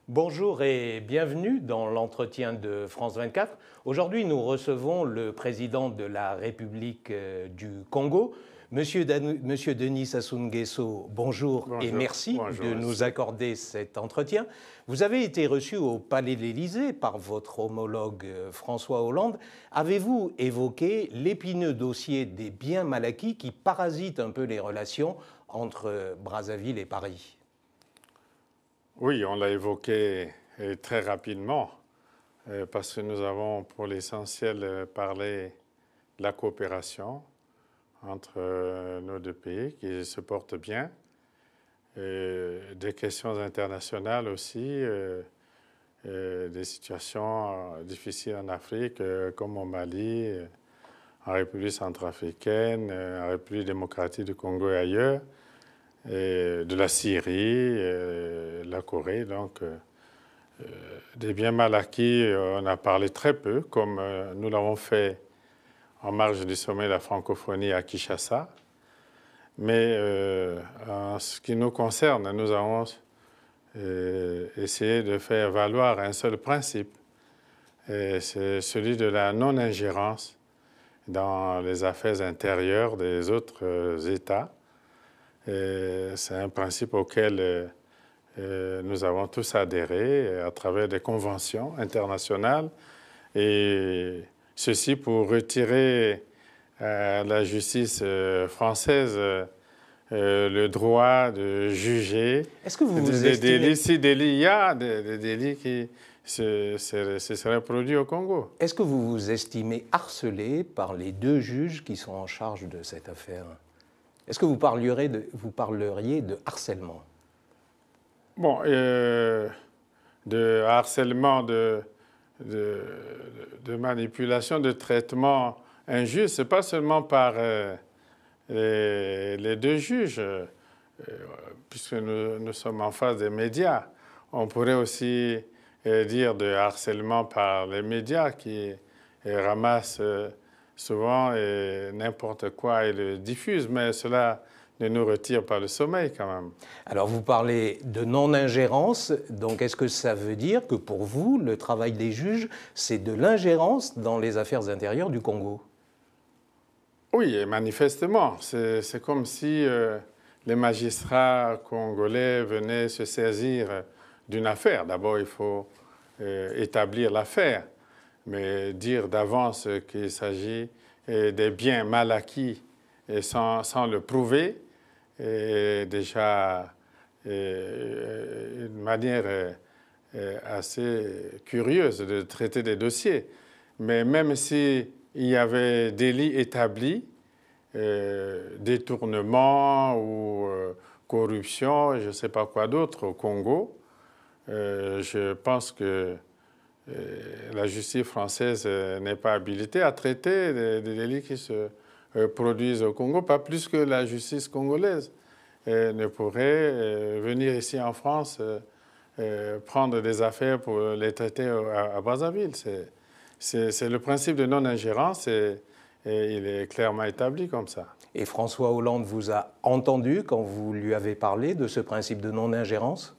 Bonjour et bienvenue dans l'entretien de France 24. Aujourd'hui, nous recevons le président de la République du Congo, Monsieur Denis Sassou Nguesso. Bonjour et merci de nous accorder cet entretien. Vous avez été reçu au Palais de l'Élysée par votre homologue François Hollande. Avez-vous évoqué l'épineux dossier des biens mal acquis qui parasite un peu les relations entre Brazzaville et Paris ? Oui, on l'a évoqué très rapidement parce que nous avons pour l'essentiel parlé de la coopération entre nos deux pays qui se portent bien, des questions internationales aussi, des situations difficiles en Afrique comme au Mali, en République centrafricaine, en République démocratique du Congo et ailleurs, de la Syrie, la Corée. Donc, des biens mal acquis, on a parlé très peu, comme nous l'avons fait en marge du sommet de la francophonie à Kinshasa. Mais en ce qui nous concerne, nous avons essayé de faire valoir un seul principe, c'est celui de la non-ingérence dans les affaires intérieures des autres États. C'est un principe auquel nous avons tous adhéré à travers des conventions internationales, et ceci pour retirer à la justice française le droit de juger des délits. Si il y a des délits qui se seraient produits au Congo. Est-ce que vous vous estimez harcelé par les deux juges qui sont en charge de cette affaire ? Est-ce que vous parleriez de harcèlement ? Bon, de harcèlement, de manipulation, de traitement injuste, ce n'est pas seulement par les deux juges, puisque nous sommes en face des médias. On pourrait aussi dire de harcèlement par les médias qui ramassent souvent n'importe quoi et le diffusent, mais cela ne nous retire pas le sommeil quand même. Alors vous parlez de non-ingérence, donc est-ce que ça veut dire que pour vous, le travail des juges, c'est de l'ingérence dans les affaires intérieures du Congo ? Oui, et manifestement. C'est comme si les magistrats congolais venaient se saisir d'une affaire. D'abord, il faut établir l'affaire, mais dire d'avance qu'il s'agit des biens mal acquis et sans le prouver est déjà une manière assez curieuse de traiter des dossiers. Mais même s'il y avait délit établi, détournement ou corruption, je ne sais pas quoi d'autre au Congo, je pense que la justice française n'est pas habilitée à traiter des délits qui se produisent au Congo, pas plus que la justice congolaise ne pourrait venir ici en France prendre des affaires pour les traiter à Brazzaville. C'est le principe de non-ingérence et il est clairement établi comme ça. Et François Hollande vous a entendu quand vous lui avez parlé de ce principe de non-ingérence ?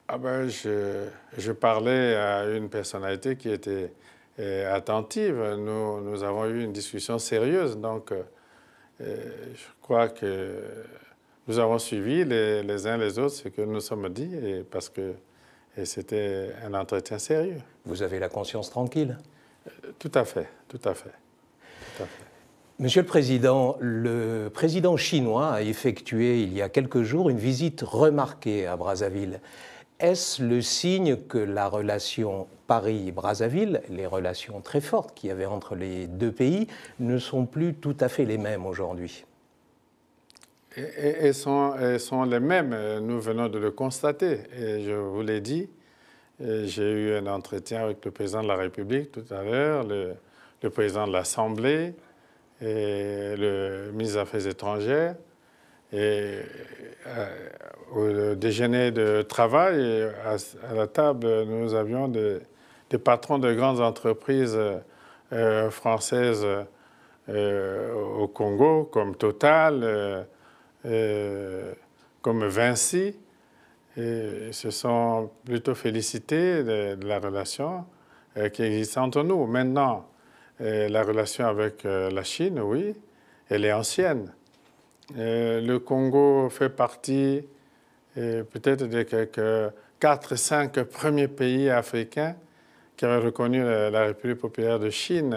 Ah ben, je parlais à une personnalité qui était attentive. Nous avons eu une discussion sérieuse, donc je crois que nous avons suivi les uns les autres ce que nous sommes dit, parce que c'était un entretien sérieux. Vous avez la conscience tranquille ? Tout à fait, tout à fait, tout à fait. Monsieur le président chinois a effectué il y a quelques jours une visite remarquée à Brazzaville. Est-ce le signe que la relation Paris-Brazzaville, les relations très fortes qu'il y avait entre les deux pays, ne sont plus tout à fait les mêmes aujourd'hui ? Elles sont les mêmes, nous venons de le constater. Et je vous l'ai dit, j'ai eu un entretien avec le président de la République tout à l'heure, le président de l'Assemblée et le ministre des Affaires étrangères. Et au déjeuner de travail, à la table, nous avions des patrons de grandes entreprises françaises au Congo, comme Total, comme Vinci, et se sont plutôt félicités de la relation qui existe entre nous. Maintenant, la relation avec la Chine, oui, elle est ancienne. Le Congo fait partie peut-être des quelques 4-5 premiers pays africains qui avaient reconnu la République populaire de Chine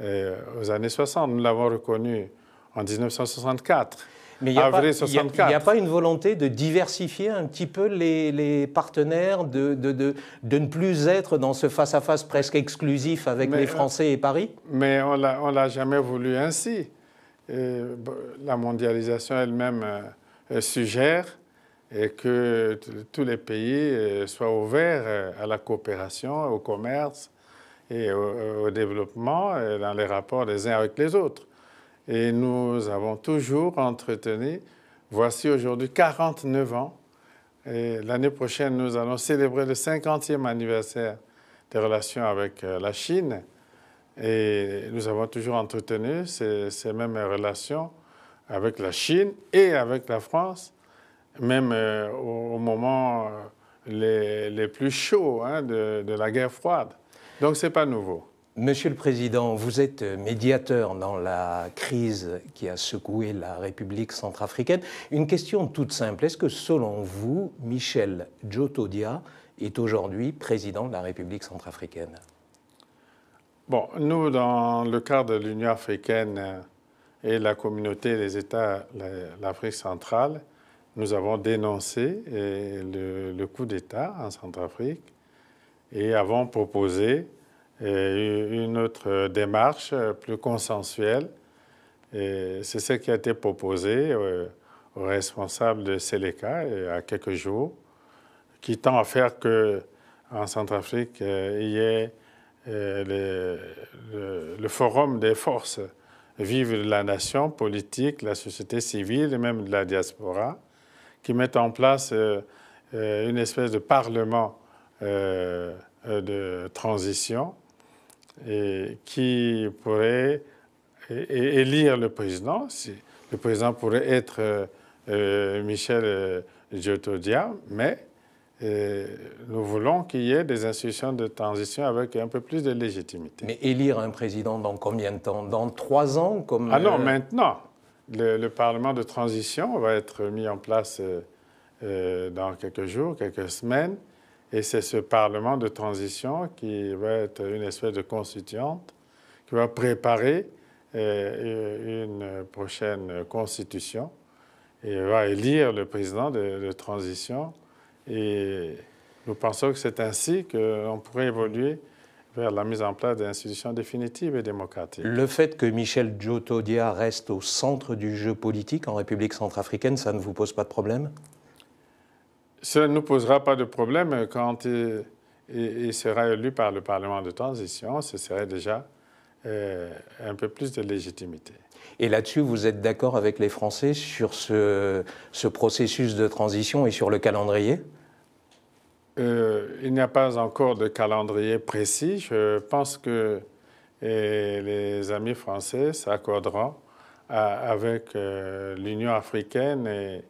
aux années 60. Nous l'avons reconnu en 1964. Mais il n'y a pas une volonté de diversifier un petit peu les partenaires, de ne plus être dans ce face-à-face presque exclusif avec les Français et Paris? Mais on ne l'a jamais voulu ainsi. La mondialisation elle-même suggère que tous les pays soient ouverts à la coopération, au commerce et au développement dans les rapports les uns avec les autres. Et nous avons toujours entretenu, voici aujourd'hui 49 ans, et l'année prochaine nous allons célébrer le 50e anniversaire des relations avec la Chine. Et nous avons toujours entretenu ces mêmes relations avec la Chine et avec la France, même au moment les plus chauds de la guerre froide. Donc ce n'est pas nouveau. Monsieur le Président, vous êtes médiateur dans la crise qui a secoué la République centrafricaine. Une question toute simple. Est-ce que selon vous, Michel Djotodia est aujourd'hui président de la République centrafricaine? Bon, nous, dans le cadre de l'Union africaine et la communauté des États de l'Afrique centrale, nous avons dénoncé le coup d'État en Centrafrique et avons proposé une autre démarche plus consensuelle. C'est ce qui a été proposé aux responsables de Séléka il y a quelques jours, qui tend à faire qu'en Centrafrique, il y ait le forum des forces vives de la nation, politique, la société civile et même de la diaspora, qui mettent en place une espèce de parlement de transition et qui pourrait élire le président. Le président pourrait être Michel Djotodia, mais nous voulons qu'il y ait des institutions de transition avec un peu plus de légitimité. Mais élire un président dans combien de temps? Dans 3 ans comme Ah non, maintenant. Le Parlement de transition va être mis en place dans quelques jours, quelques semaines. Et c'est ce Parlement de transition qui va être une espèce de constituante, qui va préparer une prochaine constitution et va élire le président de transition. Et nous pensons que c'est ainsi qu'on pourrait évoluer vers la mise en place d'institutions définitives et démocratiques. Le fait que Michel Djotodia reste au centre du jeu politique en République centrafricaine, ça ne vous pose pas de problème? Cela ne nous posera pas de problème quand il sera élu par le Parlement de transition. Ce serait déjà un peu plus de légitimité. Et là-dessus, vous êtes d'accord avec les Français sur ce processus de transition et sur le calendrier? Il n'y a pas encore de calendrier précis. Je pense que les amis français s'accorderont avec l'Union africaine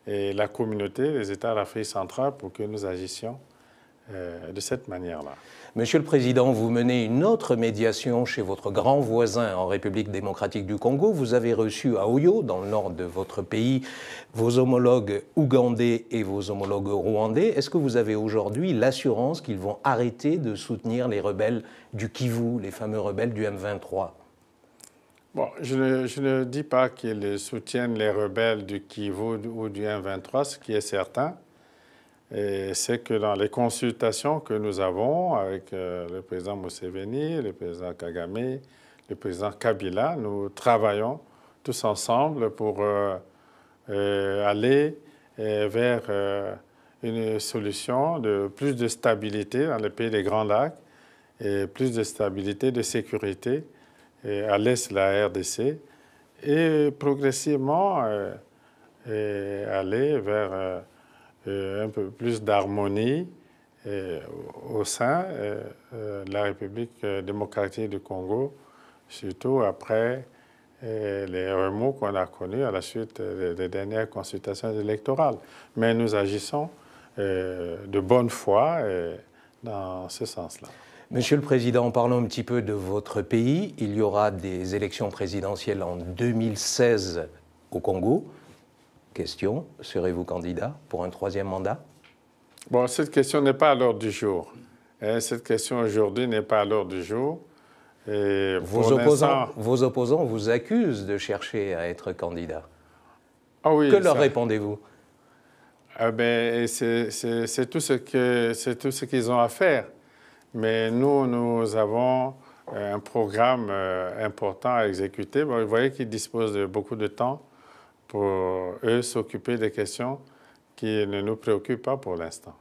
et la communauté des États d'Afrique centrale pour que nous agissions de cette manière-là. Monsieur le Président, vous menez une autre médiation chez votre grand voisin en République démocratique du Congo. Vous avez reçu à Oyo, dans le nord de votre pays, vos homologues ougandais et vos homologues rwandais. Est-ce que vous avez aujourd'hui l'assurance qu'ils vont arrêter de soutenir les rebelles du Kivu, les fameux rebelles du M23? Bon, je ne dis pas qu'ils soutiennent les rebelles du Kivu ou du M23. Ce qui est certain, c'est que dans les consultations que nous avons avec le président Museveni, le président Kagame, le président Kabila, nous travaillons tous ensemble pour aller vers une solution de plus de stabilité dans les pays des Grands Lacs et plus de stabilité, de sécurité à l'est de la RDC et progressivement aller vers un peu plus d'harmonie au sein de la République démocratique du Congo surtout après les remous qu'on a connus à la suite des dernières consultations électorales. Mais nous agissons de bonne foi dans ce sens-là. Monsieur le Président, parlons un petit peu de votre pays. Il y aura des élections présidentielles en 2016 au Congo. Question, serez-vous candidat pour un troisième mandat? Bon, cette question n'est pas à l'ordre du jour. Cette question aujourd'hui n'est pas à l'ordre du jour. Et vos opposants vous accusent de chercher à être candidat. Ah oui, que leur répondez-vous? C'est tout ce qu'ils ont à faire. Mais nous avons un programme important à exécuter. Bon, vous voyez qu'ils disposent de beaucoup de temps pour eux s'occuper des questions qui ne nous préoccupent pas pour l'instant.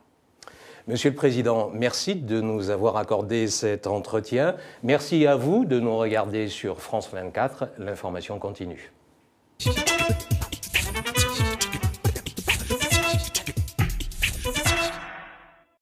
Monsieur le Président, merci de nous avoir accordé cet entretien. Merci à vous de nous regarder sur France 24. L'information continue.